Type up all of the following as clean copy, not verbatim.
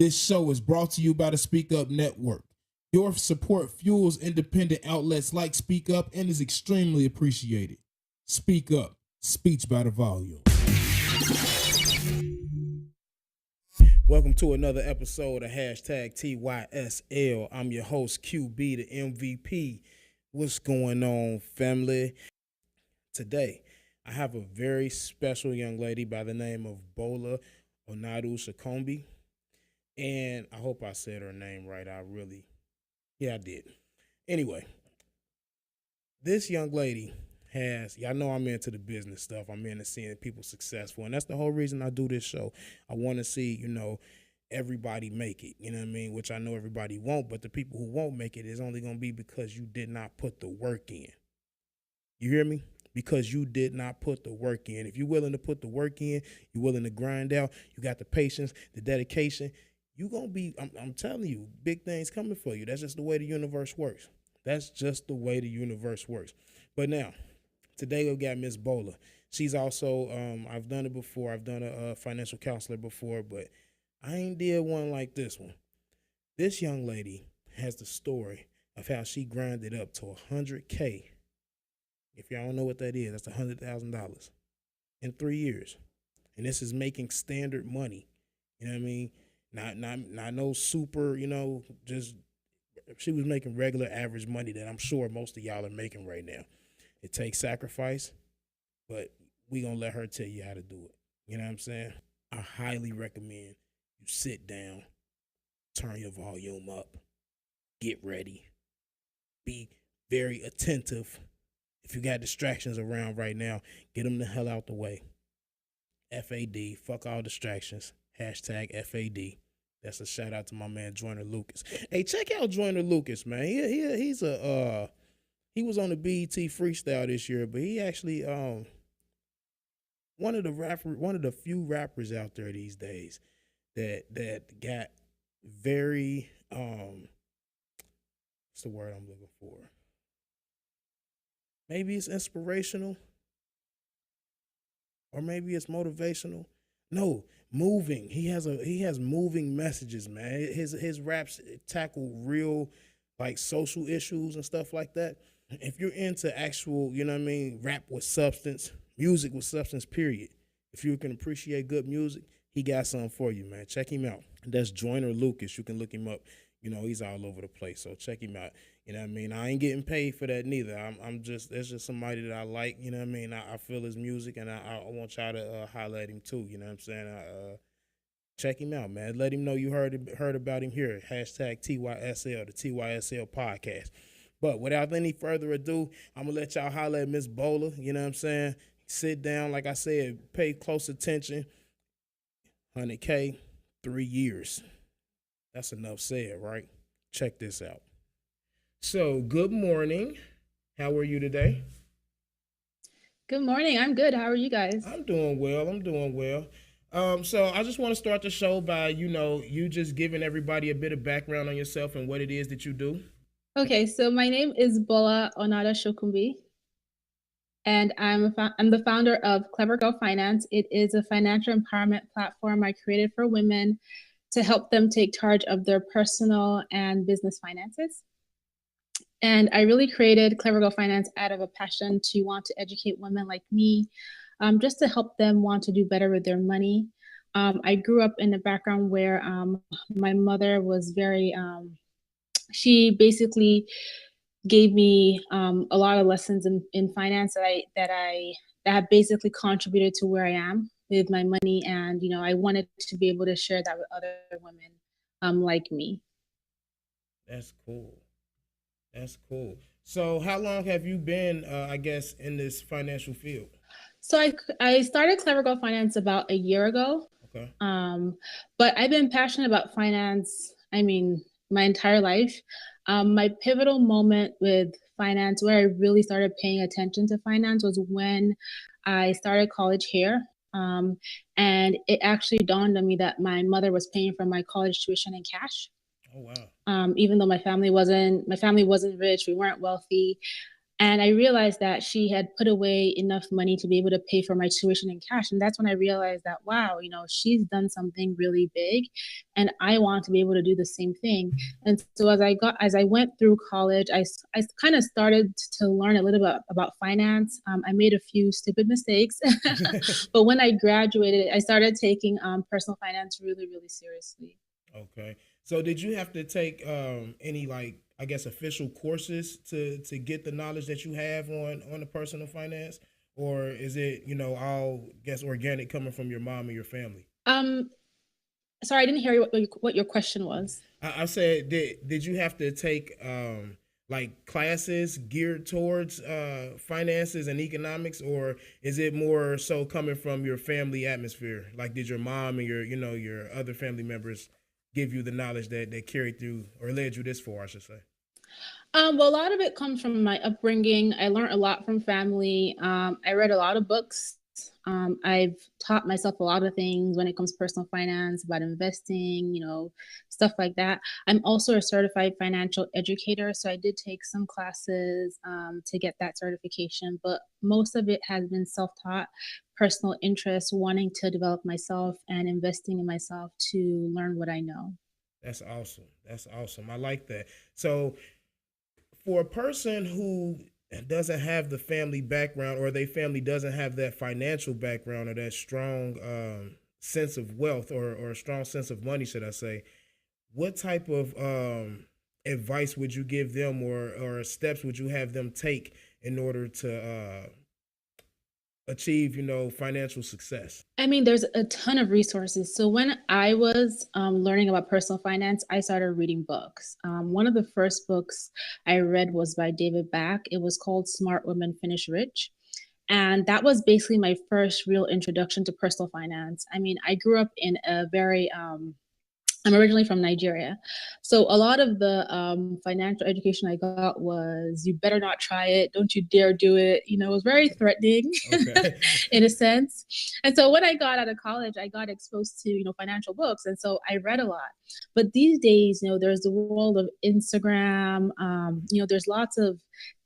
This show is brought to you by the Speak Up Network. Your support fuels independent outlets like Speak Up and is extremely appreciated. Speak Up, speech by the volume. Welcome to another episode of hashtag TYSL. I'm your host, QB, the MVP. What's going on, family? Today, I have a very special young lady by the name of Bola Onadu-Shakombi. And I hope I said her name right. I did. Anyway, this young lady y'all know I'm into the business stuff. I'm into seeing people successful. And that's the whole reason I do this show. I want to see, everybody make it, which I know everybody won't. But the people who won't make it is only going to be because you did not put the work in. You hear me? Because you did not put the work in. If you're willing to put the work in, you're willing to grind out, you got the patience, the dedication, you're going to be, I'm telling you, big things coming for you. That's just the way the universe works. But now, today we got Miss Bola. She's also, I've done it before. I've done a financial counselor before, but I ain't did one like this one. This young lady has the story of how she grinded up to $100K. If y'all don't know what that is, that's $100,000 in 3 years. And this is making standard money. You know what I mean? Not no super, just she was making regular average money that I'm sure most of y'all are making right now. It takes sacrifice, but we gonna let her tell you how to do it. You know what I'm saying? I highly recommend you sit down, turn your volume up, get ready, be very attentive. If you got distractions around right now, get them the hell out the way. FAD, fuck all distractions. Hashtag FAD. That's a shout out to my man Joyner Lucas. Hey, check out Joyner Lucas, man. He was on the BET Freestyle this year, but he actually one of the few rappers out there these days that got very what's the word I'm looking for? Maybe it's inspirational, or maybe it's motivational. No, moving. He has moving messages, man. His raps tackle real like social issues and stuff like that. If you're into actual, rap with substance, music with substance, period. If you can appreciate good music, he got something for you, man. Check him out. That's Joyner Lucas. You can look him up. He's all over the place. So check him out. You know what I mean? I ain't getting paid for that neither. It's just somebody that I like. You know what I mean? I feel his music, and I want y'all to highlight him too. You know what I'm saying? Check him out, man. Let him know you heard about him here. Hashtag TYSL, the TYSL podcast. But without any further ado, I'm going to let y'all holler at Miss Bola. You know what I'm saying? Sit down. Like I said, pay close attention. 100K, 3 years. That's enough said, right? Check this out. So, good morning. How are you today? Good morning. I'm good. How are you guys? I'm doing well. So I just want to start the show by, you just giving everybody a bit of background on yourself and what it is that you do. Okay, so my name is Bola Onadu-Shakombi, and I'm the founder of Clever Girl Finance. It is a financial empowerment platform I created for women to help them take charge of their personal and business finances. And I really created Clever Girl Finance out of a passion to want to educate women like me, just to help them want to do better with their money. I grew up in a background where my mother was very, she basically gave me a lot of lessons in finance that have basically contributed to where I am with my money. And, I wanted to be able to share that with other women like me. That's cool. So how long have you been, in this financial field? So I started Clever Girl Finance about a year ago. Okay. But I've been passionate about finance, my entire life. My pivotal moment with finance, where I really started paying attention to finance, was when I started college here. And it actually dawned on me that my mother was paying for my college tuition in cash. Oh, wow. Even though my family wasn't rich, we weren't wealthy. And I realized that she had put away enough money to be able to pay for my tuition in cash. And that's when I realized that, wow, she's done something really big and I want to be able to do the same thing. And so as I went through college, I kind of started to learn a little bit about finance. I made a few stupid mistakes, but when I graduated, I started taking personal finance really, really seriously. Okay. So did you have to take any, like, I guess, official courses to get the knowledge that you have on the personal finance, or is it, all, I guess, organic coming from your mom and your family? Um, Sorry, I didn't hear what your question was. I said, did you have to take like classes geared towards finances and economics, or is it more so coming from your family atmosphere? Like, did your mom and your other family members give you the knowledge that carried through or led you this far, I should say? Well, a lot of it comes from my upbringing. I learned a lot from family. I read a lot of books. I've taught myself a lot of things when it comes to personal finance, about investing, stuff like that. I'm also a certified financial educator, so I did take some classes to get that certification, but most of it has been self-taught, personal interest, wanting to develop myself and investing in myself to learn what I know. That's awesome. That's awesome. I like that. So for a person who doesn't have the family background, or their family doesn't have that financial background, or that strong sense of wealth, or a strong sense of money, should I say, what type of advice would you give them, or steps would you have them take in order to achieve, financial success? I mean, there's a ton of resources. So when I was learning about personal finance, I started reading books. One of the first books I read was by David Back. It was called Smart Women Finish Rich. And that was basically my first real introduction to personal finance. I mean, I grew up in a very I'm originally from Nigeria. So a lot of the financial education I got was, you better not try it. Don't you dare do it. It was very threatening Okay. in a sense. And so when I got out of college, I got exposed to, financial books. And so I read a lot. But these days, there's the world of Instagram. There's lots of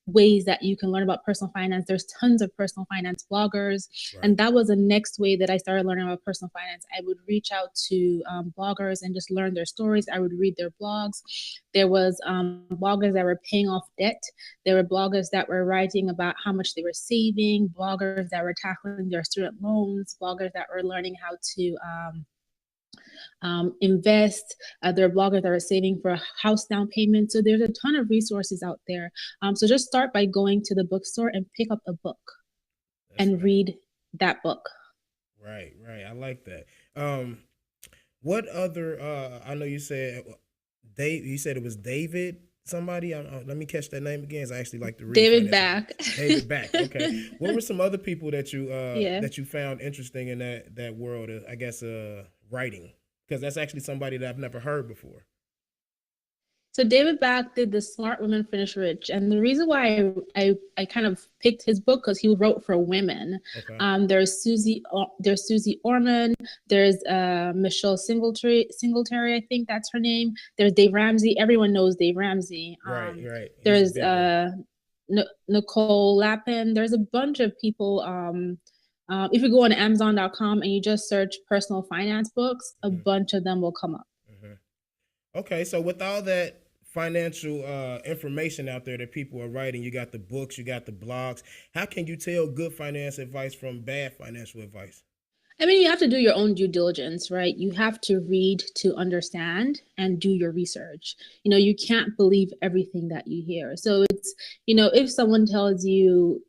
ways that you can learn about personal finance. There's tons of personal finance bloggers. Right. And that was the next way that I started learning about personal finance. I would reach out to bloggers and just learn their stories. I would read their blogs. There was bloggers that were paying off debt. There were bloggers that were writing about how much they were saving, bloggers that were tackling their student loans, bloggers that were learning how to invest. There are bloggers that are saving for a house down payment. So there's a ton of resources out there. So just start by going to the bookstore and pick up a book. That's and right. Read that book. Right. I like that. What other? I know you said Dave. You said it was David. Somebody. Let me catch that name again. I actually like to read. David Back. David Back. Okay. What were some other people that you that you found interesting in that world? I guess writing, because that's actually somebody that I've never heard before. So David Back did the Smart Women Finish Rich, and the reason why I kind of picked his book, because he wrote for women. Okay. There's Susie Orman, there's Michelle Singletary, I think that's her name. There's Dave Ramsey. Everyone knows Dave Ramsey. Right. There's Nicole Lapin. There's a bunch of people. If you go on Amazon.com and you just search personal finance books, a bunch of them will come up. Okay, so with all that financial information out there that people are writing, you got the books, you got the blogs. How can you tell good finance advice from bad financial advice? I mean, you have to do your own due diligence, right? You have to read to understand and do your research. You can't believe everything that you hear. So it's, if someone tells you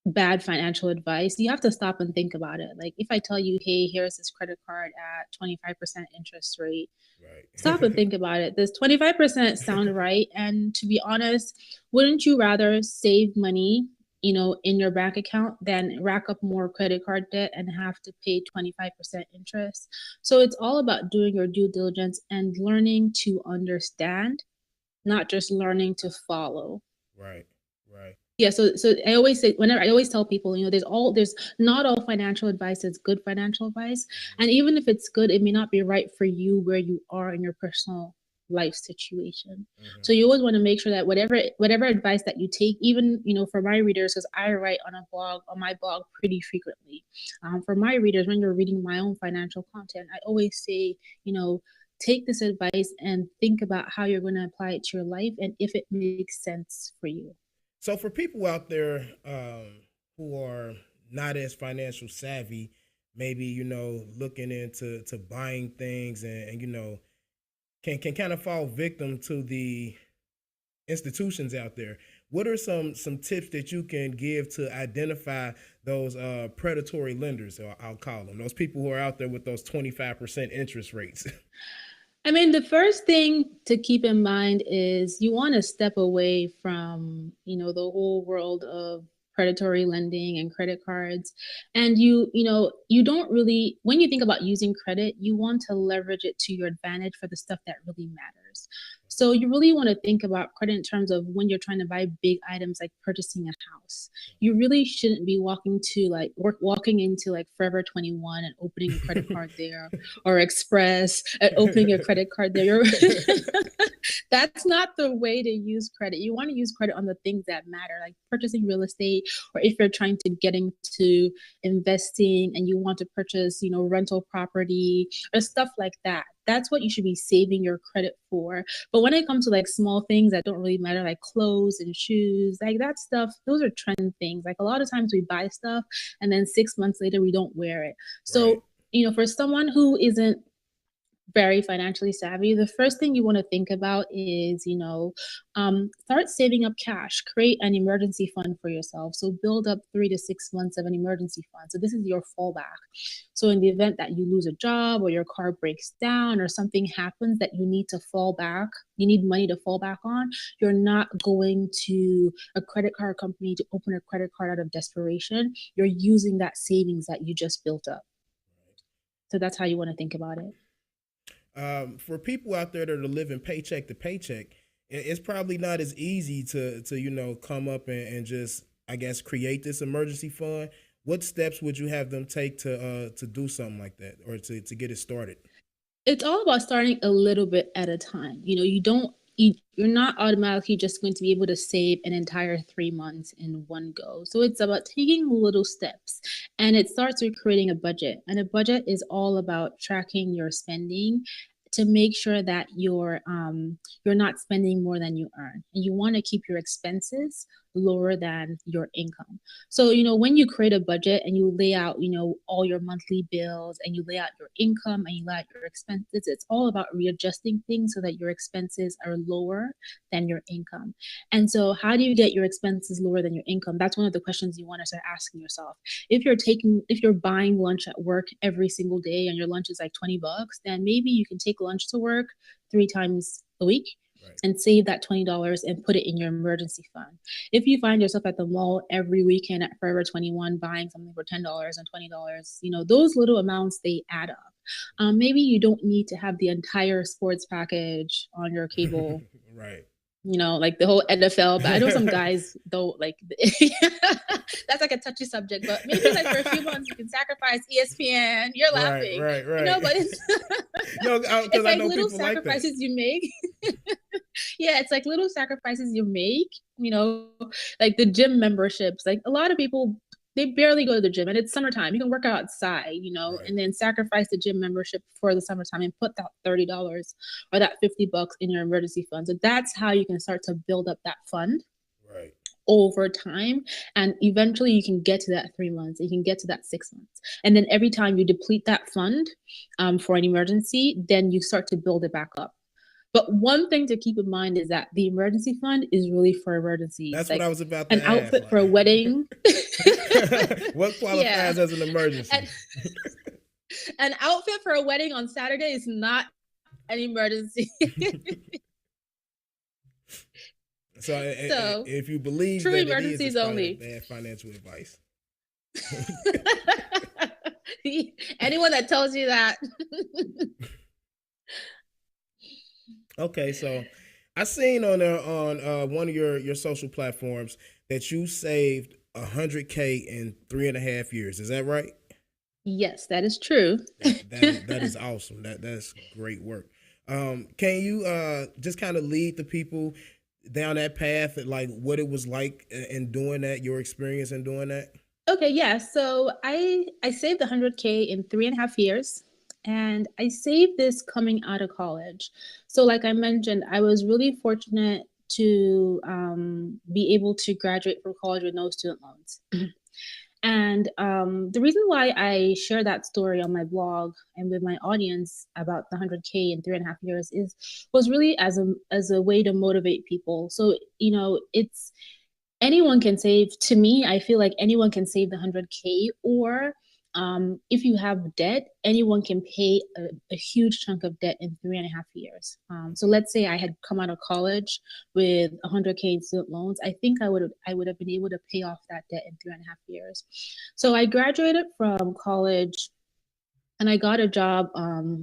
bad financial advice, you have to stop and think about it. Like, if I tell you, hey, here's this credit card at 25% interest rate, right. Stop and think about it. Does 25% sound right? And to be honest, wouldn't you rather save money, in your bank account than rack up more credit card debt and have to pay 25% interest? So it's all about doing your due diligence and learning to understand, not just learning to follow. Right. Yeah, so I always say, whenever I always tell people, there's not all financial advice is good financial advice. And even if it's good, it may not be right for you where you are in your personal life situation. So you always want to make sure that whatever advice that you take, even, for my readers, because I write on my blog pretty frequently. For my readers, when you're reading my own financial content, I always say, take this advice and think about how you're going to apply it to your life and if it makes sense for you. So for people out there who are not as financial savvy, maybe, looking into buying things and can kind of fall victim to the institutions out there, what are some tips that you can give to identify those predatory lenders, or I'll call them, those people who are out there with those 25% interest rates? I mean, the first thing to keep in mind is you want to step away from, the whole world of predatory lending and credit cards. And you don't really, when you think about using credit, you want to leverage it to your advantage for the stuff that really matters. So you really want to think about credit in terms of when you're trying to buy big items like purchasing a house. You really shouldn't be walking into like Forever 21 and opening a credit card there, or Express and opening a credit card there. That's not the way to use credit. You want to use credit on the things that matter, like purchasing real estate, or if you're trying to get into investing and you want to purchase, rental property or stuff like that. That's what you should be saving your credit for. But when it comes to like small things that don't really matter, like clothes and shoes, like that stuff, those are trend things. Like a lot of times we buy stuff and then 6 months later we don't wear it. So, right. For someone who isn't very financially savvy, the first thing you want to think about is, start saving up cash, create an emergency fund for yourself. So build up 3 to 6 months of an emergency fund. So this is your fallback. So in the event that you lose a job or your car breaks down or something happens that you need to fall back, you need money to fall back on, you're not going to a credit card company to open a credit card out of desperation. You're using that savings that you just built up. So that's how you want to think about it. For people out there that are living paycheck to paycheck, it's probably not as easy to come up and just, I guess, create this emergency fund. What steps would you have them take to do something like that, or to get it started? It's all about starting a little bit at a time. You're not automatically just going to be able to save an entire 3 months in one go. So it's about taking little steps, and it starts with creating a budget. And a budget is all about tracking your spending to make sure that you're not spending more than you earn. And you want to keep your expenses lower than your income. So, when you create a budget and you lay out, all your monthly bills and you lay out your income and you lay out your expenses, it's all about readjusting things so that your expenses are lower than your income. And so how do you get your expenses lower than your income? That's one of the questions you want to start asking yourself. If you're buying lunch at work every single day and your lunch is like $20, then maybe you can take lunch to work 3 times a week. Right. And save that $20 and put it in your emergency fund. If you find yourself at the mall every weekend at Forever 21 buying something for $10 and $20, those little amounts, they add up. Maybe you don't need to have the entire sports package on your cable. Right. Like the whole NFL, but I know some guys don't like. That's like a touchy subject, but maybe like for a few months you can sacrifice ESPN. You're laughing, right. But it's it's like little sacrifices you make. Yeah, it's like little sacrifices you make. Like the gym memberships. Like a lot of people, they barely go to the gym, and it's summertime. You can work outside, right. And then sacrifice the gym membership for the summertime and put that $30 or that $50 in your emergency fund. So that's how you can start to build up that fund. Right. Over time, and eventually you can get to that 3 months, you can get to that 6 months, and then every time you deplete that fund for an emergency, then you start to build it back up. But one thing to keep in mind is that the emergency fund is really for emergencies. That's what I was about to ask. An outfit for a wedding. What qualifies as an emergency? An outfit for a wedding on Saturday is not an emergency. So if you believe true that emergencies it is, only. Bad financial advice. Anyone that tells you that. Okay, so I seen on one of your social platforms that you saved $100K in 3.5 years. Is that right? Yes, that is true. That is awesome. That's great work. Can you just kind of lead the people down that path, like what it was like in doing that, your experience in doing that? Okay, yeah. So I saved 100K in 3.5 years, and I saved this coming out of college. So like I mentioned, I was really fortunate to be able to graduate from college with no student loans. And the reason why I share that story on my blog and with my audience about the 100K in 3.5 years is was really as a way to motivate people. So it's anyone can save. To me, I feel like anyone can save the 100K, or if you have debt, anyone can pay a huge chunk of debt in 3.5 years. So let's say I had come out of college with 100K in student loans. I think I would have been able to pay off that debt in 3.5 years. So I graduated from college and I got a job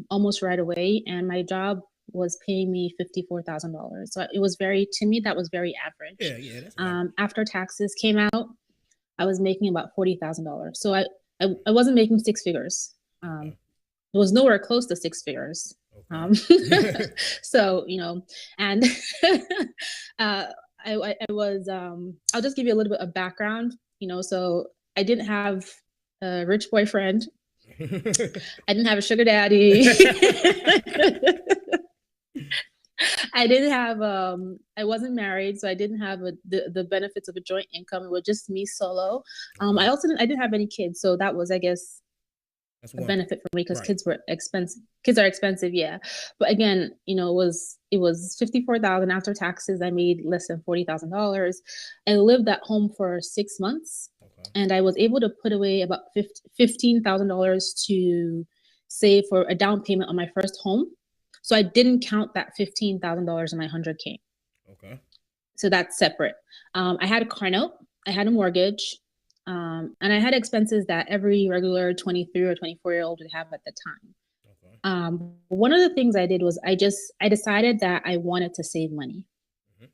almost right away, and my job was paying me $54,000. So it was very, to me, that was very average. Yeah, yeah, that's average. After taxes came out, I was making about $40,000. So I wasn't making six figures. Okay. It was nowhere close to six figures. Okay. So and I was I'll just give you a little bit of background. So I didn't have a rich boyfriend. I didn't have a sugar daddy. I didn't have I wasn't married, so I didn't have the benefits of a joint income. It was just me solo. I didn't have any kids, so that was, I guess, That's a one thing. benefit for me because Right. kids were expensive. Kids are expensive, yeah. But again, it was 54,000 after taxes. I made less than $40,000. I lived at home for 6 months, Okay. and I was able to put away about $15,000 to save for a down payment on my first home. So I didn't count that $15,000 in my 100K. Okay. So that's separate. I had a car note, I had a mortgage, and I had expenses that every regular 23 or 24-year-old would have at the time. Okay. One of the things I did was I decided that I wanted to save money, Mhm.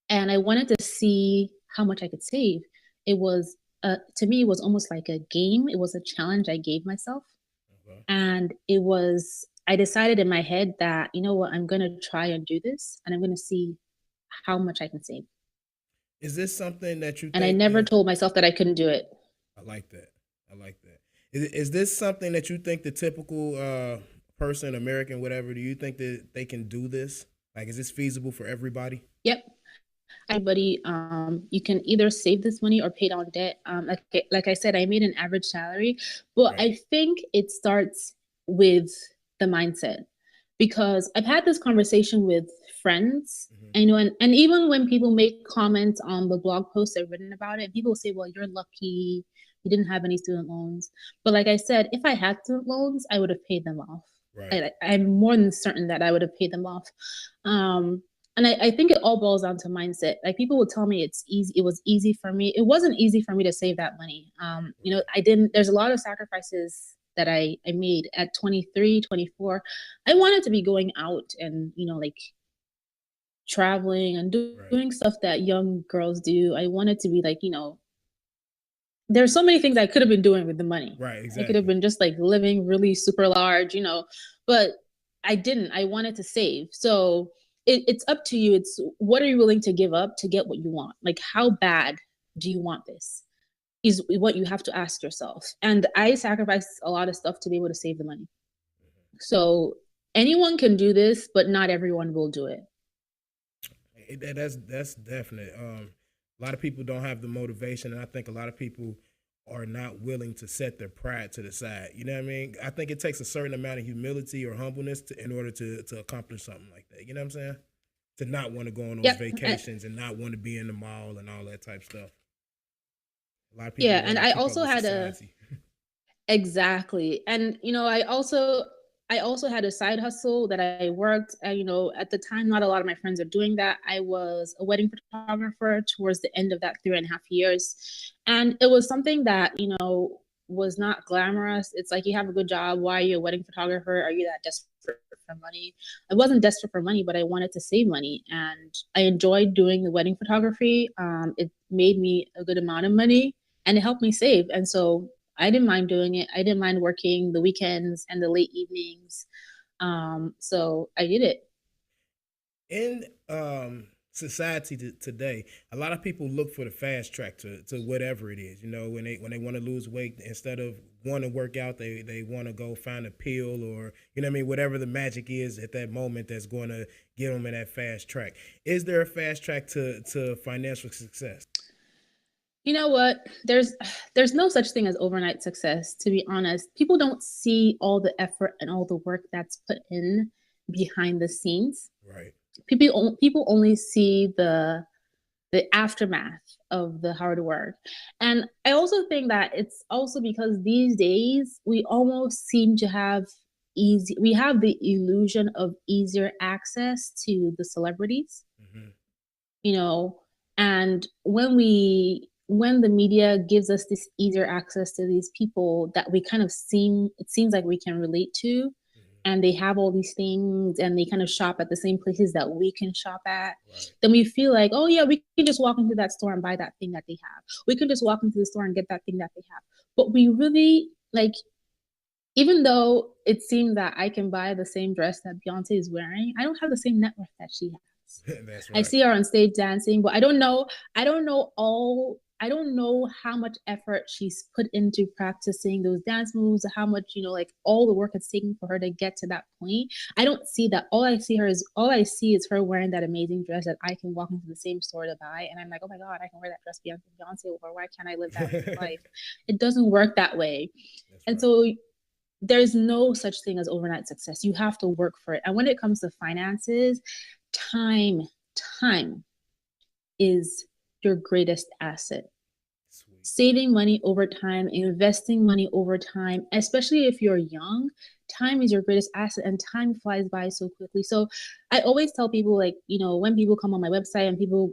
and I wanted to see how much I could save. It was to me, it was almost like a game. It was a challenge I gave myself, Okay. and I decided in my head that, you know what, I'm gonna try and do this, and I'm gonna see how much I can save. Is this something that you And I think never told myself that I couldn't do it. I like that. I like that. Is this something that you think the typical person, American, whatever, do you think that they can do this? Like, is this feasible for everybody? Yep. Everybody, you can either save this money or pay down debt. Like I said, I made an average salary, but Right. I think it starts with the mindset, because I've had this conversation with friends. Hmm. And even when people make comments on the blog posts I've written about it, people say, well, you're lucky you didn't have any student loans. But like I said, if I had student loans, I would have paid them off. Right. I'm more than certain that I would have paid them off. And I think it all boils down to mindset. Like, people would tell me it's easy. It was easy for me. It wasn't easy for me to save that money. Right. I didn't, there's a lot of sacrifices that I made at 23, 24. I wanted to be going out and, like, traveling and Right. doing stuff that young girls do. I wanted to be like, there's so many things I could have been doing with the money. Right. I could have Exactly. been just like living really super large, but I didn't. I wanted to save. So it's up to you. It's what are you willing to give up to get what you want? Like, how bad do you want this? Is what you have to ask yourself. And I sacrificed a lot of stuff to be able to save the money. So anyone can do this, but not everyone will do it. That's definite. A lot of people don't have the motivation, and I think a lot of people are not willing to set their pride to the side. You know what I mean? I think it takes a certain amount of humility or humbleness in order to accomplish something like that. You know what I'm saying? To not want to go on those Yep. vacations and not want to be in the mall and all that type of stuff. A lot of people Yeah. want And to I keep up also with had a society. Exactly. And I also had a side hustle that I worked. At the time, not a lot of my friends are doing that. I was a wedding photographer towards the end of that 3.5 years. And it was something that, was not glamorous. It's like, you have a good job. Why are you a wedding photographer? Are you that desperate for money? I wasn't desperate for money, but I wanted to save money. And I enjoyed doing the wedding photography. It made me a good amount of money, and it helped me save. And so I didn't mind doing it. I didn't mind working the weekends and the late evenings. So I did it. In society today, a lot of people look for the fast track to whatever it is. You know, when they want to lose weight, instead of want to work out, they want to go find a pill, or you know what I mean, whatever the magic is at that moment that's going to get them in that fast track. Is there a fast track to financial success? You know what? There's no such thing as overnight success, to be honest. People don't see all the effort and all the work that's put in behind the scenes. Right. People only see the aftermath of the hard work. And I also think that it's also because these days we almost seem to have we have the illusion of easier access to the celebrities, Mm-hmm. you know, and when the media gives us this easier access to these people that we kind of it seems like we can relate to, Mm-hmm. and they have all these things and they kind of shop at the same places that we can shop at, Right. then we feel like, oh yeah, we can just walk into that store and buy that thing that they have. We can just walk into the store and get that thing that they have. But we really like, even though it seems that I can buy the same dress that Beyonce is wearing, I don't have the same net worth that she has. That's I right. see her on stage dancing, but I don't know how much effort she's put into practicing those dance moves, how much, like all the work it's taking for her to get to that point. I don't see that. All I see is her wearing that amazing dress that I can walk into the same store to buy. And I'm like, oh my God, I can wear that dress Beyonce wore. Why can't I live that life? It doesn't work that way. That's And right. so there's no such thing as overnight success. You have to work for it. And when it comes to finances, time, time is your greatest asset. Sweet. Saving money over time, investing money over time, especially if you're young, time is your greatest asset, and time flies by so quickly. So I always tell people, like, when people come on my website and people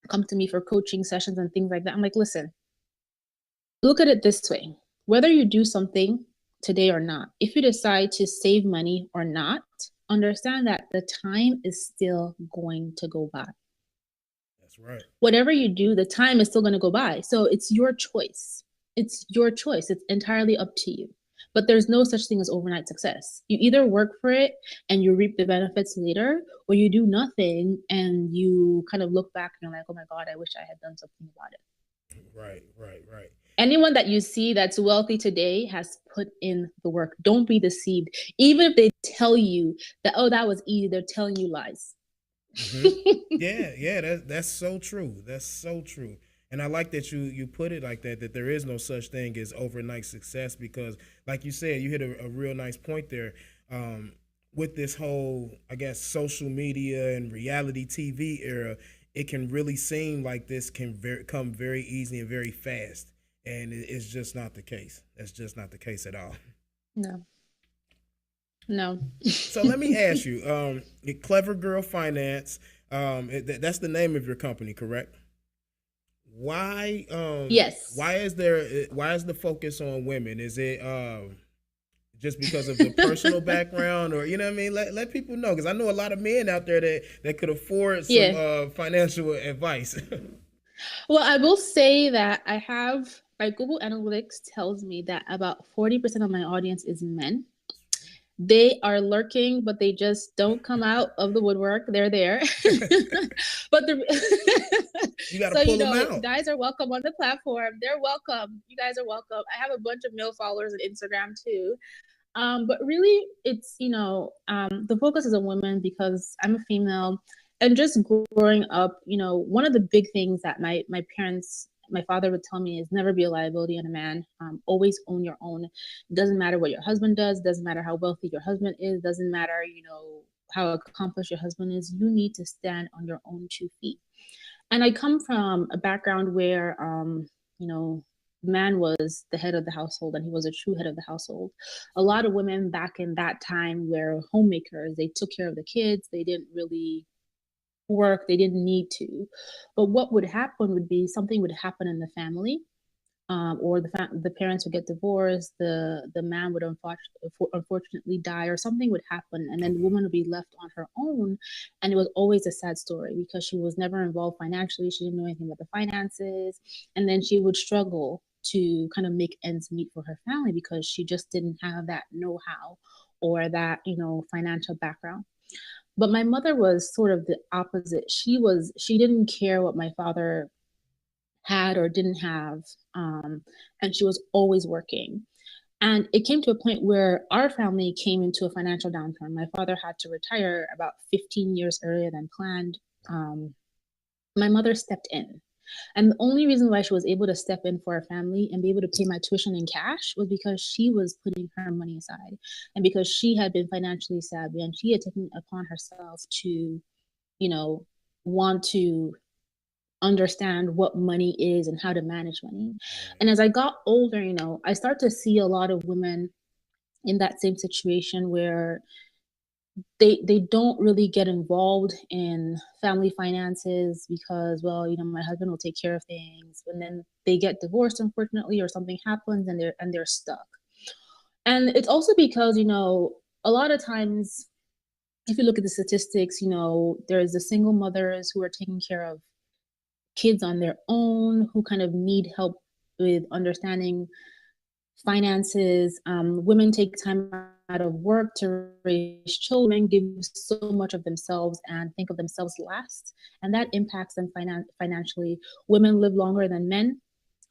come to me for coaching sessions and things like that, I'm like, listen, look at it this way. Whether you do something today or not, if you decide to save money or not, understand that the time is still going to go by. That's right. Whatever you do, the time is still going to go by. So it's your choice. It's your choice. It's entirely up to you. But there's no such thing as overnight success. You either work for it and you reap the benefits later, or you do nothing and you kind of look back and you're like, oh my God, I wish I had done something about it. Right. Right. Right. Anyone that you see that's wealthy today has put in the work. Don't be deceived. Even if they tell you that, oh, that was easy, they're telling you lies. Mm-hmm. Yeah, yeah, that's so true. That's so true. And I like that you put it like that, that there is no such thing as overnight success, because like you said, you hit a real nice point there. Um, with this whole, I guess, social media and reality TV era, it can really seem like this can come very easy and very fast. And it's just not the case. That's just not the case at all. No, no. So let me ask you, Clever Girl Finance, that's the name of your company, correct? Yes. Why is the focus on women? Is it just because of the personal background, or you know what I mean? Let people know, because I know a lot of men out there that could afford some Yeah. financial advice. Well, I will say that my Google Analytics tells me that about 40% of my audience is men. They are lurking, but they just don't come out of the woodwork. They're there. But You got to so, pull them out. guys are welcome on the platform. They're welcome. You guys are welcome. I have a bunch of male followers on Instagram too. But really, it's, the focus is on women because I'm a female. And just growing up, one of the big things that my father would tell me is never be a liability on a man. Always own your own. Doesn't matter what your husband does. Doesn't matter how wealthy your husband is. Doesn't matter, how accomplished your husband is. You need to stand on your own 2 feet. And I come from a background where, you know, man was the head of the household and he was a true head of the household. A lot of women back in that time were homemakers. They took care of the kids. They didn't really work. They didn't need to. But what would happen would be something would happen in the family, or the parents would get divorced, the man would unfortunately die, or something would happen, and then the Okay. woman would be left on her own, and it was always a sad story because she was never involved financially. She didn't know anything about the finances, and then she would struggle to kind of make ends meet for her family because she just didn't have that know-how or that, financial background. But my mother was sort of the opposite. She didn't care what my father had or didn't have. And she was always working. And it came to a point where our family came into a financial downturn. My father had to retire about 15 years earlier than planned. My mother stepped in. And the only reason why she was able to step in for our family and be able to pay my tuition in cash was because she was putting her money aside and because she had been financially savvy and she had taken it upon herself to, want to understand what money is and how to manage money. Right. And as I got older, I start to see a lot of women in that same situation where they don't really get involved in family finances because, well, my husband will take care of things, and then they get divorced, unfortunately, or something happens and they're stuck. And it's also because, a lot of times, if you look at the statistics, there's the single mothers who are taking care of kids on their own, who kind of need help with understanding finances. Women take time out of work to raise children, give so much of themselves and think of themselves last, and that impacts them financially. Women live longer than men,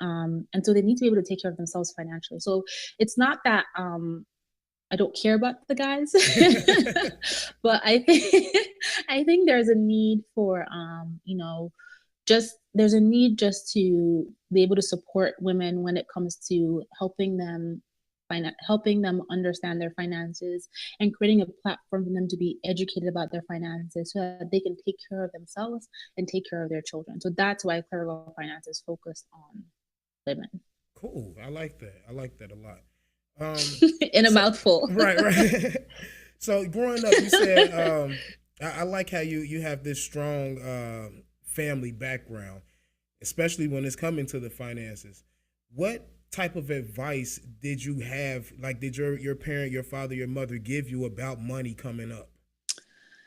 and so they need to be able to take care of themselves financially. So it's not that I don't care about the guys, but I think there's a need for there's a need just to be able to support women when it comes to helping them understand their finances and creating a platform for them to be educated about their finances so that they can take care of themselves and take care of their children. So that's why Clever Finance is focused on women. Cool. I like that. I like that a lot. In a mouthful. Right. So growing up, you said I like how you have this strong family background, especially when it's coming to the finances. What type of advice did you have? Like, did your parent, your father, your mother give you about money coming up?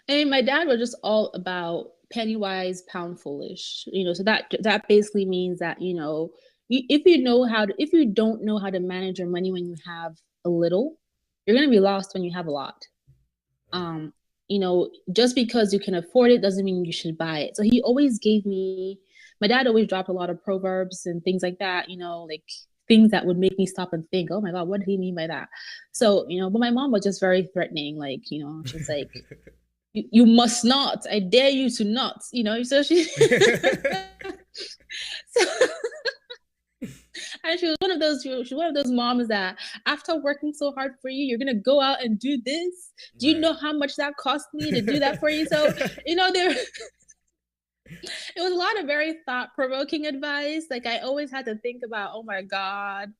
And my dad was just all about penny wise, pound foolish. So that basically means that if you don't know how to manage your money when you have a little, you're gonna be lost when you have a lot. Um, just because you can afford it doesn't mean you should buy it. So he always gave me. My dad always dropped a lot of proverbs and things like that. Like things that would make me stop and think, oh my God, what did he mean by that? So, but my mom was just very threatening. Like, she's like, you must not. I dare you to not. So she. So, and she was one of those. She was one of those moms that, after working so hard for you, you're gonna go out and do this. Do you know how much that cost me to do that for you? So there. It was a lot of very thought-provoking advice. Like I always had to think about, oh my God,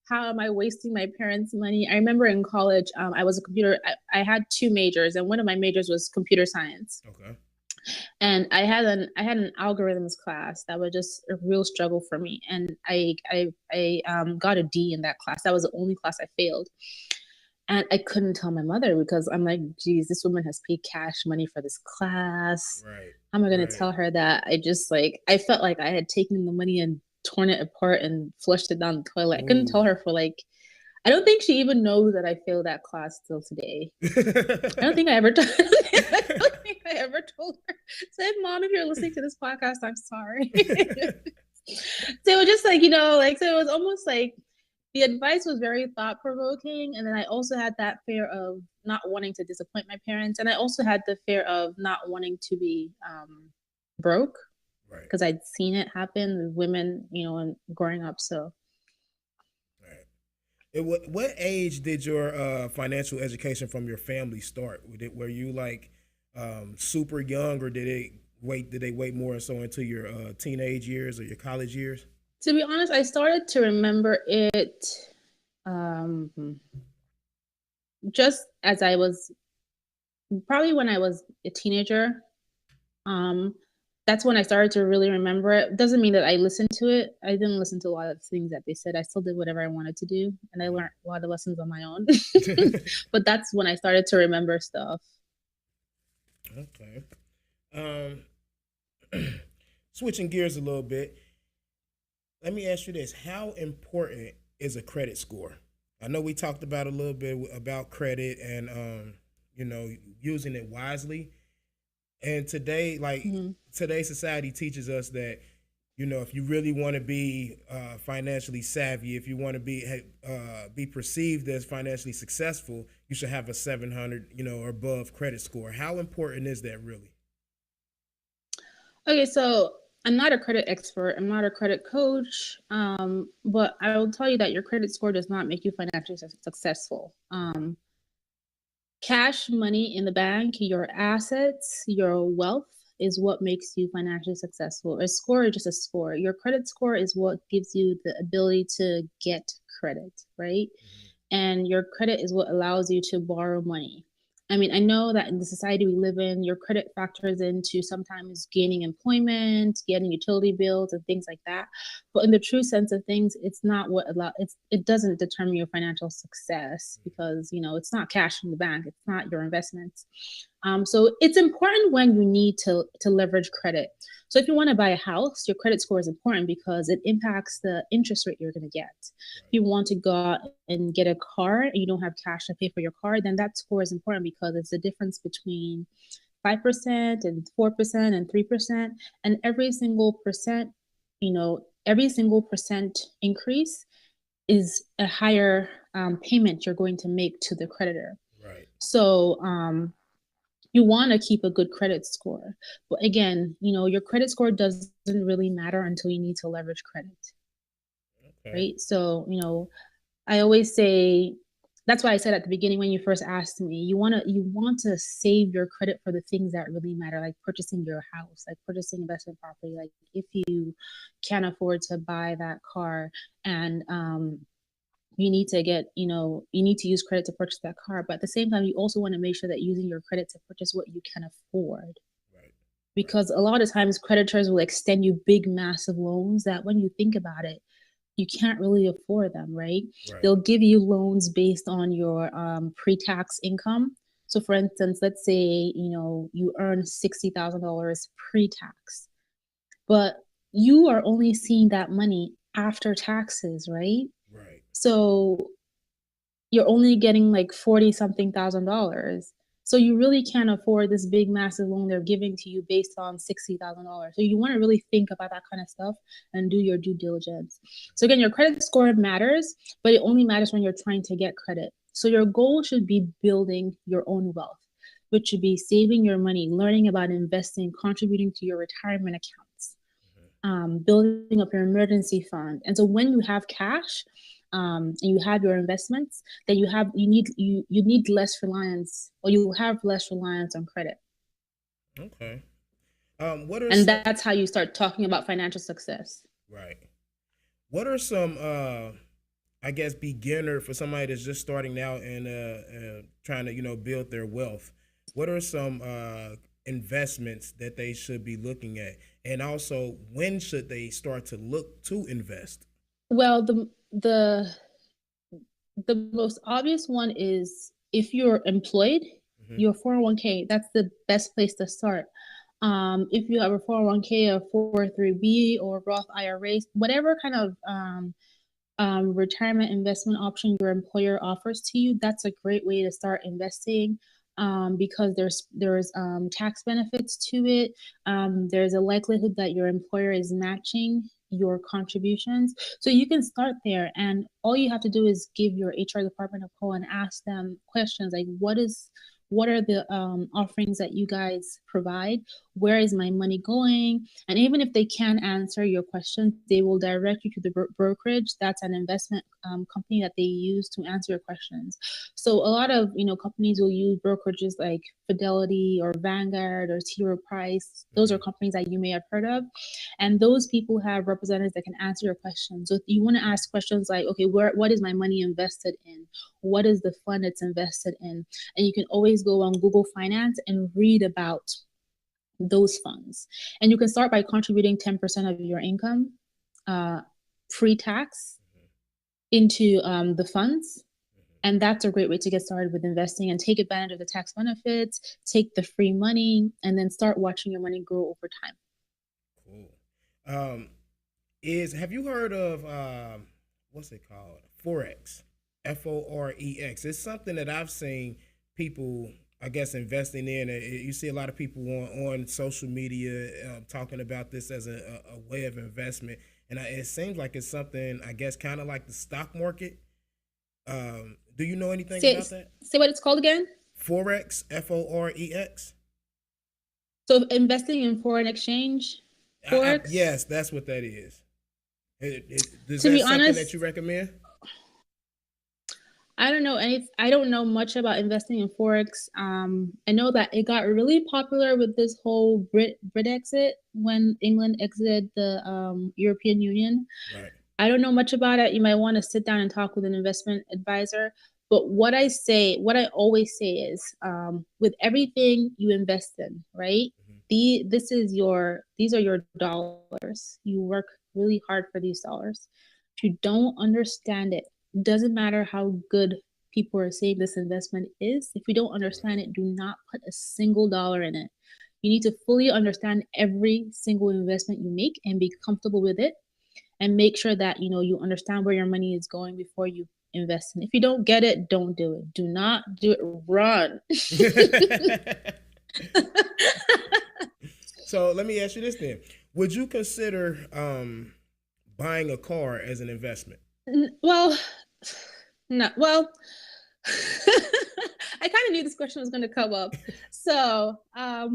how am I wasting my parents' money? I remember in college, I was a computer. I had two majors, and one of my majors was computer science. Okay. And I had an algorithms class that was just a real struggle for me, and I got a D in that class. That was the only class I failed. And I couldn't tell my mother because I'm like, geez, this woman has paid cash money for this class. Right. How am I going to tell her that I felt like I had taken the money and torn it apart and flushed it down the toilet. I couldn't tell her for I don't think she even knows that I failed that class till today. I don't think I ever told her. So, Mom, if you're listening to this podcast, I'm sorry. So it was just so it was almost like the advice was very thought-provoking, and then I also had that fear of not wanting to disappoint my parents, and I also had the fear of not wanting to be broke, right? Because I'd seen it happen with women, and growing up. So, right. What age did your financial education from your family start? Were you super young, or did they wait more so into your teenage years or your college years? To be honest, I started to remember it just as I was probably when I was a teenager. That's when I started to really remember it. Doesn't mean that I listened to it. I didn't listen to a lot of things that they said. I still did whatever I wanted to do, and I learned a lot of lessons on my own. But that's when I started to remember stuff. Okay. Switching gears a little bit. Let me ask you this: how important is a credit score? I know we talked about a little bit about credit and you know, using it wisely. And today, like Mhm. today's society teaches us that, you know, if you really want to be financially savvy, if you want to be perceived as financially successful, you should have a 700, you know, or above credit score. How important is that really? Okay, so I'm not a credit expert. I'm not a credit coach. But I will tell you that your credit score does not make you financially successful. Right. Cash money in the bank, your assets, your wealth is what makes you financially successful. A score is just a score. Your credit score is what gives you the ability to get credit, right? Mm-hmm. And your credit is what allows you to borrow money. I mean, I know that in the society we live in, your credit factors into sometimes gaining employment, getting utility bills, and things like that. But in the true sense of things, it's not what it doesn't determine your financial success because it's not cash in the bank, it's not your investments. So it's important when you need to leverage credit. So if you want to buy a house, your credit score is important because it impacts the interest rate you're going to get. If Right. you want to go out and get a car and you don't have cash to pay for your car, then that score is important because it's the difference between 5% and 4% and 3%. And every single percent increase is a higher payment you're going to make to the creditor. Right. So you want to keep a good credit score. But again, your credit score doesn't really matter until you need to leverage credit, Okay. right? So, I always say that's why I said at the beginning when you first asked me, you want to save your credit for the things that really matter, like purchasing your house, like purchasing investment property, like if you can't afford to buy that car and you need to use credit to purchase that car, but at the same time you also want to make sure that using your credit to purchase what you can afford, Right. Right. because a lot of times creditors will extend you big massive loans that when you think about it you can't really afford them, right? Right. They'll give you loans based on your pre-tax income. So for instance, let's say you earn $60,000 pre-tax, but you are only seeing that money after taxes, right? Right. So you're only getting like 40 something thousand dollars. So you really can't afford this big massive loan they're giving to you based on $60,000. So you want to really think about that kind of stuff and do your due diligence. So again, your credit score matters, but it only matters when you're trying to get credit. So your goal should be building your own wealth, which should be saving your money, learning about investing, contributing to your retirement accounts, building up your emergency fund. And so when you have cash, and you have your investments, then you need less reliance, or you have less reliance on credit. Okay. What are And some that's how you start talking about financial success. right? What are some I guess beginner for somebody that's just starting out and trying to, you know, build their wealth? What are some investments that they should be looking at? And also, when should they start to look to invest? Well, the most obvious one is if you're employed, Hmm. your 401k, that's the best place to start. If you have a 401k, a 403b, or Roth IRAs, whatever kind of retirement investment option your employer offers to you, that's a great way to start investing, because there's tax benefits to it. There's a likelihood that your employer is matching your contributions. So you can start there, and all you have to do is give your HR department a call and ask them questions like, what are the offerings that you guys provide? Where is my money going? And even if they can't answer your questions, they will direct you to the brokerage. That's an investment company that they use to answer your questions. So a lot of companies will use brokerages like Fidelity or Vanguard or T. Rowe Price. Those are Hmm. companies that you may have heard of, and those people have representatives that can answer your questions. So if you want to ask questions like, okay, what is my money invested in? What is the fund it's invested in? And you can always go on Google Finance and read about those funds. And you can start by contributing 10% of your income uh, pre-tax into the funds. And that's a great way to get started with investing and take advantage of the tax benefits, take the free money, and then start watching your money grow over time. Cool. Is have you heard of what's it called? Forex. FOREX. It's something that I've seen people, I guess, investing in. You see a lot of people on social media talking about this as a way of investment, and it seems like it's something, I guess, kind of like the stock market. Do you know anything about that? Say what it's called again. Forex, FOREX. So investing in foreign exchange, forex. Yes, that's what that is. Is to that be something honest, that you recommend? I don't know I don't know much about investing in forex. I know that it got really popular with this whole Brit exit when England exited the European Union. Right. I don't know much about it. You might want to sit down and talk with an investment advisor. But what I always say is, with everything you invest in, right? Mm-hmm. These are your dollars. You work really hard for these dollars. If you don't understand it, doesn't matter how good people are saying this investment is. If you don't understand it, do not put a single dollar in it. You need to fully understand every single investment you make and be comfortable with it, and make sure that you understand where your money is going before you invest in. If you don't get it, don't do it. Do not do it. Run. So let me ask you this then: would you consider buying a car as an investment? Well, no. Well, I kind of knew this question was going to come up. So, a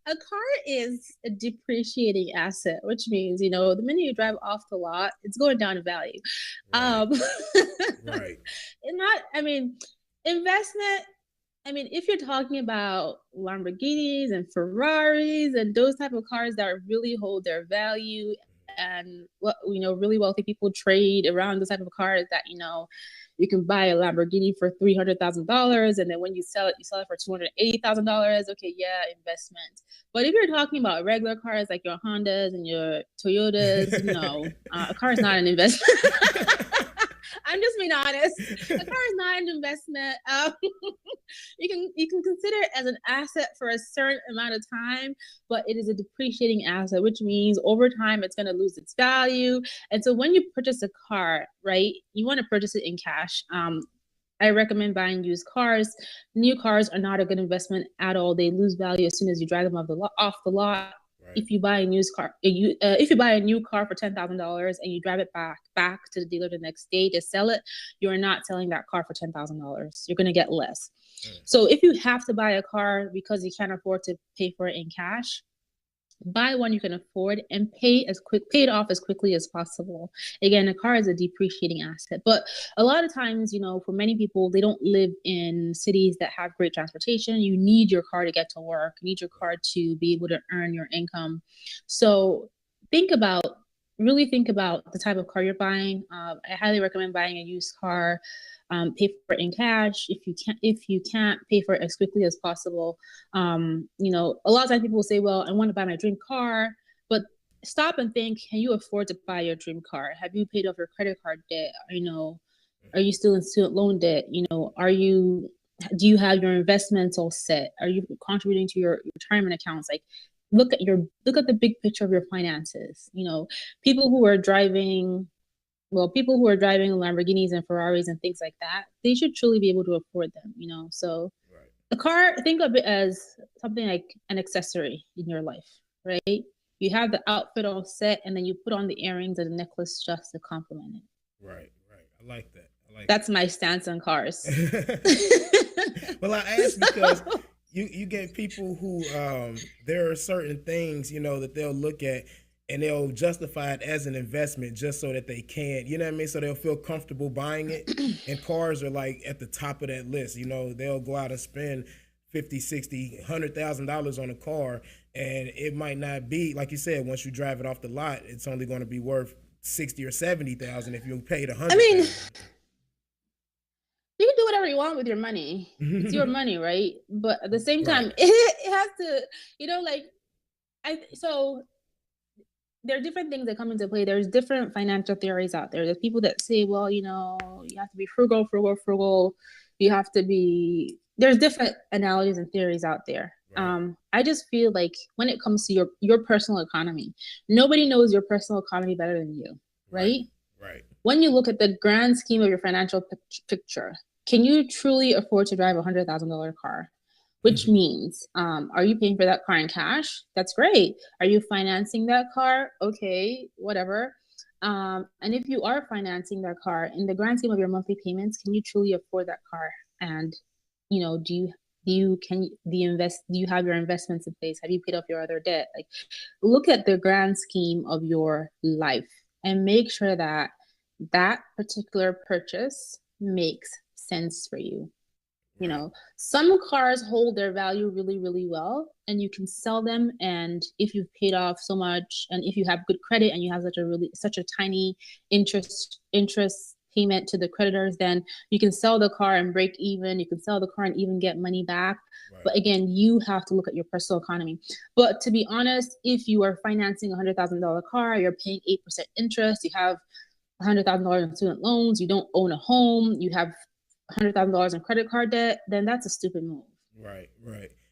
car is a depreciating asset, which means, the minute you drive off the lot, it's going down in value. Right. Right. Investment, if you're talking about Lamborghinis and Ferraris and those type of cars that really hold their value, and really wealthy people trade around those type of cars that you can buy a Lamborghini for $300,000, and then when you sell it for $280,000. Okay, yeah, investment. But if you're talking about regular cars like your Hondas and your Toyotas, no, a car is not an investment. I'm just being honest. A car is not an investment. You can consider it as an asset for a certain amount of time, but it is a depreciating asset, which means over time it's going to lose its value. And so when you purchase a car, right, you want to purchase it in cash. I recommend buying used cars. New cars are not a good investment at all. They lose value as soon as you drive them off the lot. Right. If you buy a if you buy a new car for $10,000 and you drive it back to the dealer the next day to sell it, you're not selling that car for $10,000. You're going to get less. So if you have to buy a car because you can't afford to pay for it in cash, buy one you can afford and pay it off as quickly as possible. Again, a car is a depreciating asset, but a lot of times, for many people, they don't live in cities that have great transportation. You need your car to get to work. You need your car to be able to earn your income. So really think about the type of car you're buying. I highly recommend buying a used car. Pay for it in cash if you can't pay for it as quickly as possible. A lot of times people will say, well, I want to buy my dream car, but stop and think, can you afford to buy your dream car? Have you paid off your credit card debt? Are you still in student loan debt? Do you have your investments all set? Are you contributing to your retirement accounts? Like, look at the big picture of your finances. People who are driving Lamborghinis and Ferraris and things like that, they should truly be able to afford them, So right. The car, think of it as something like an accessory in your life, right? You have the outfit all set, and then you put on the earrings and the necklace just to complement it. Right. I like that. That's my stance on cars. Well, I asked because you get people who there are certain things, that they'll look at and they'll justify it as an investment just so that they can, so they'll feel comfortable buying it. And cars are like at the top of that list. They'll go out and spend $50, $60, $100,000 on a car, and it might not be, like you said, once you drive it off the lot, it's only going to be worth $60,000 or $70,000 if you paid $100,000. You can do whatever you want with your money. It's your money, right? But at the same time, it has to, so there are different things that come into play. There's different financial theories out there. There's people that say, well, you have to be frugal. You have to be, there's different analogies and theories out there. Right. I just feel like when it comes to your personal economy, nobody knows your personal economy better than you, right? Right. when you look at the grand scheme of your financial picture, can you truly afford to drive a $100,000 car? Which means, are you paying for that car in cash? That's great. Are you financing that car? Okay, whatever. And if you are financing that car, in the grand scheme of your monthly payments, can you truly afford that car? And, you know, do you have your investments in place? Have you paid off your other debt? Like, look at the grand scheme of your life and make sure that that particular purchase makes sense for you. You know, some cars hold their value really, really well, and you can sell them. And if you've paid off so much, and if you have good credit and you have such a tiny interest payment to the creditors, then you can sell the car and break even. You can sell the car and even get money back. Right. But again, you have to look at your personal economy. But to be honest, if you are financing a $100,000 car, you're paying 8% interest, you have $100,000 in student loans, you don't own a home, you have $100,000 in credit card debt, then that's a stupid move. Right.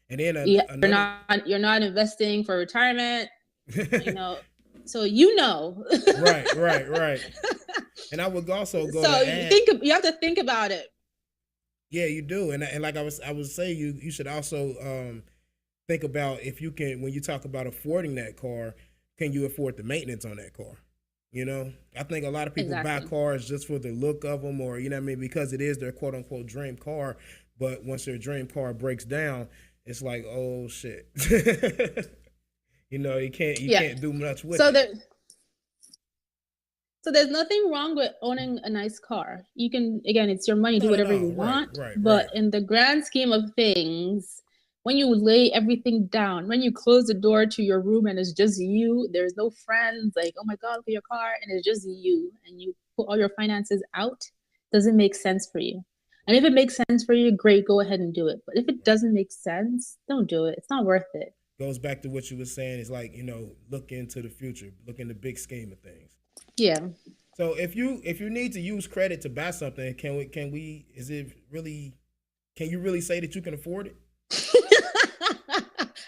And then you're not investing for retirement, you know. So you know. Right. And I would also go. So you have to think about it. Yeah, you do, and like I would say, you should also think about if you can, when you talk about affording that car, can you afford the maintenance on that car? You know, I think a lot of people buy cars just for the look of them, or, you know what I mean, because it is their quote unquote dream car. But once their dream car breaks down, it's like, oh shit. You know, you can't do much with it. So there's nothing wrong with owning a nice car. You can, again, it's your money, do whatever you want. But in the grand scheme of things, when you lay everything down, when you close the door to your room and it's just you, there's no friends, like, oh my God, look at your car, and it's just you, and you put all your finances out, doesn't make sense for you. And if it makes sense for you, great, go ahead and do it. But if it doesn't make sense, don't do it. It's not worth it. Goes back to what you were saying. It's like, you know, look into the future, look in the big scheme of things. Yeah. So if you need to use credit to buy something, can you really say that you can afford it?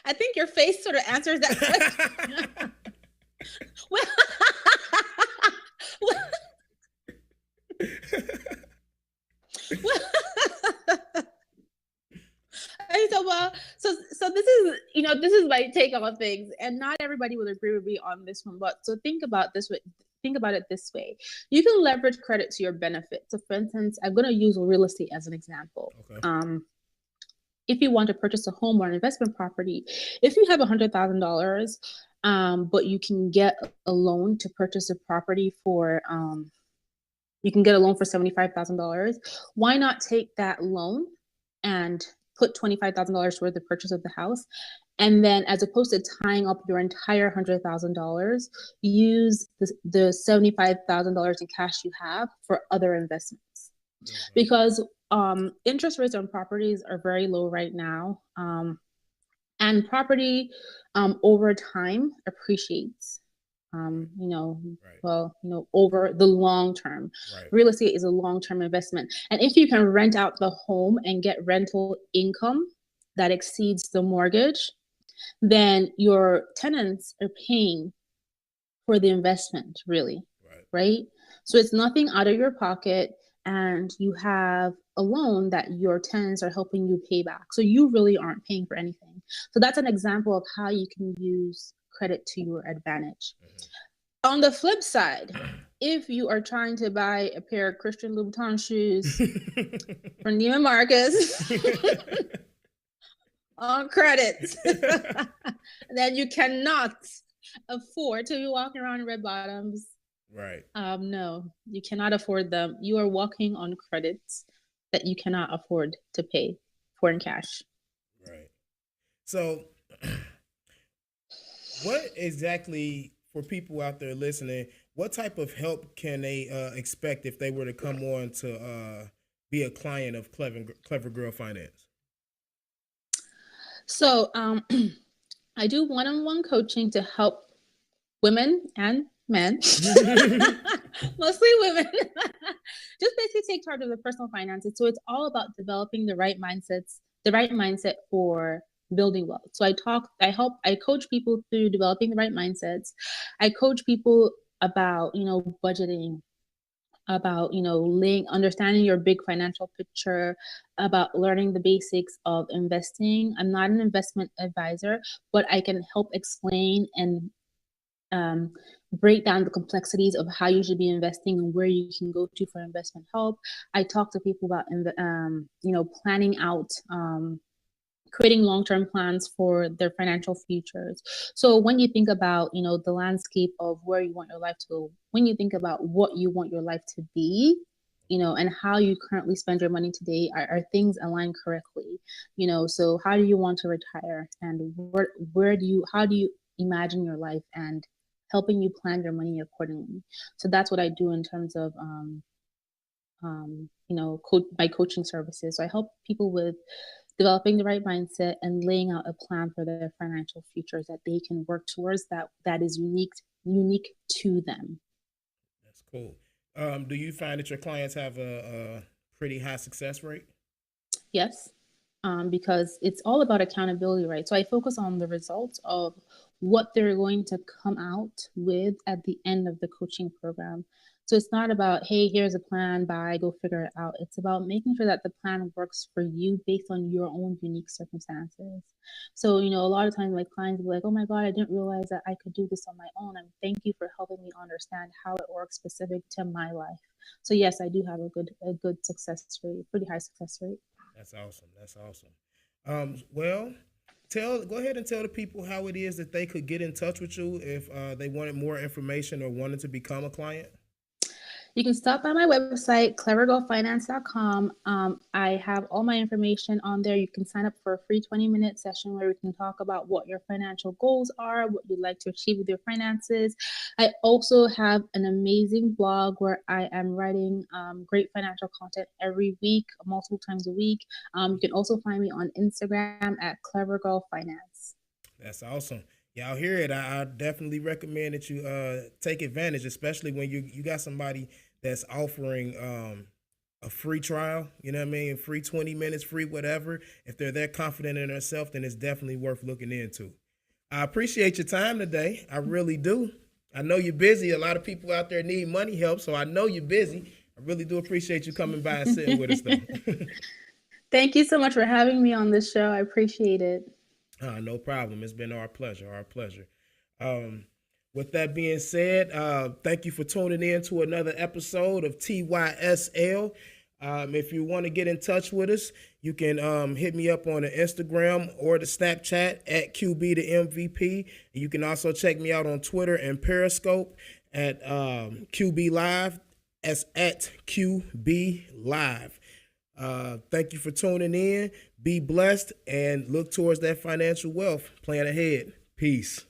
I think your face sort of answers that question. So this is, you know, this is my take on things, and not everybody will agree with me on this one. But so think about it this way. You can leverage credit to your benefit. So for instance, I'm going to use real estate as an example. Okay. If you want to purchase a home or an investment property, if you have $100,000, but you can get a loan to purchase a property for, you can get a loan for $75,000. Why not take that loan and put $25,000 toward the purchase of the house? And then, as opposed to tying up your entire $100,000, use the $75,000 in cash you have for other investments. Mm-hmm. Because interest rates on properties are very low right now, and property over time appreciates. Over the long term. Right. Real estate is a long-term investment. And if you can rent out the home and get rental income that exceeds the mortgage, then your tenants are paying for the investment, really, right? So it's nothing out of your pocket, and you have a loan that your tenants are helping you pay back. So you really aren't paying for anything. So that's an example of how you can use credit to your advantage. Mm-hmm. On the flip side, if you are trying to buy a pair of Christian Louboutin shoes from Neiman Marcus on credit, then you cannot afford to be walking around in red bottoms. Right. No, you cannot afford them. You are walking on credits that you cannot afford to pay for in cash. Right. So what exactly, for people out there listening, what type of help can they expect if they were to come on to be a client of Clever Girl Finance? So I do one-on-one coaching to help women and men, mostly women, just basically take charge of their personal finances. So it's all about developing the right mindset for building wealth. So I coach people through developing the right mindsets. I coach people about, budgeting, about, understanding your big financial picture, about learning the basics of investing. I'm not an investment advisor, but I can help explain and um, break down the complexities of how you should be investing and where you can go to for investment help. I talk to people about, planning out, creating long-term plans for their financial futures. So when you think about, the landscape of where you want your life to go, when you think about what you want your life to be, and how you currently spend your money today, are things aligned correctly? So how do you want to retire, and how do you imagine your life, and helping you plan your money accordingly? So that's what I do in terms of my coaching services. So I help people with developing the right mindset and laying out a plan for their financial futures that they can work towards, that is unique to them. That's cool. Do you find that your clients have a pretty high success rate? Yes, because it's all about accountability, right? So I focus on the results of what they're going to come out with at the end of the coaching program. So it's not about, hey, here's a plan, bye, go figure it out. It's about making sure that the plan works for you based on your own unique circumstances. So, a lot of times my clients will be like, oh my God, I didn't realize that I could do this on my own. And thank you for helping me understand how it works specific to my life. So yes, I do have a good success rate, pretty high success rate. That's awesome. That's awesome. Well, go ahead and tell the people how it is that they could get in touch with you if they wanted more information or wanted to become a client. You can stop by my website, clevergirlfinance.com. I have all my information on there. You can sign up for a free 20-minute session where we can talk about what your financial goals are, what you'd like to achieve with your finances. I also have an amazing blog where I am writing great financial content every week, multiple times a week. You can also find me on Instagram at clevergirlfinance. That's awesome. Y'all hear it. I definitely recommend that you take advantage, especially when you got somebody that's offering a free trial, you know what I mean? Free 20 minutes, free whatever. If they're that confident in themselves, then it's definitely worth looking into. I appreciate your time today. I really do. I know you're busy. A lot of people out there need money help, so I know you're busy. I really do appreciate you coming by and sitting with us, though. Thank you so much for having me on this show. I appreciate it. No problem. It's been our pleasure. Our pleasure. With that being said, thank you for tuning in to another episode of TYSL. If you want to get in touch with us, you can hit me up on the Instagram or the Snapchat at QB the MVP. You can also check me out on Twitter and Periscope at QB Live. That's at QB Live. Thank you for tuning in. Be blessed and look towards that financial wealth. Plan ahead. Peace.